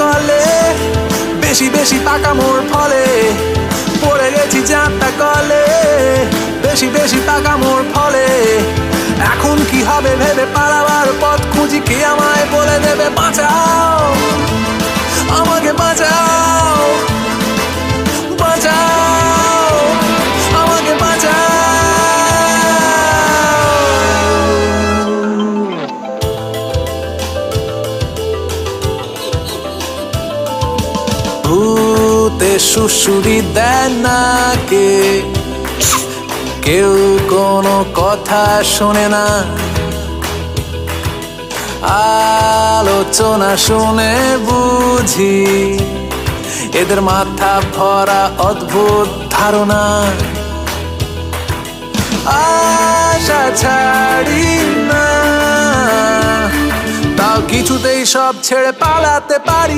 কলে, বেশি বেশি পাকামোর ফলে পড়ে গেছি চাঁদটা কলে, বেশি বেশি পাকামোর ফলে। এখন কি হবে ভেবে পালাবার পথ খুঁজি, কে আমায় বলে দেবে বাঁচাও, আমাকে বাঁচাও, বাঁচাও, আমাকে বাঁচাও। ভূতে সুশুরি দেন না কে, কেউ কোনো কথা শোনে না, আলোচনা শুনে বুঝি এদের মাথা ভরা অদ্ভুত ধারণা। আশা ছাড়ি না, তাও কিছুতেই সব ছেড়ে পালাতে পারি।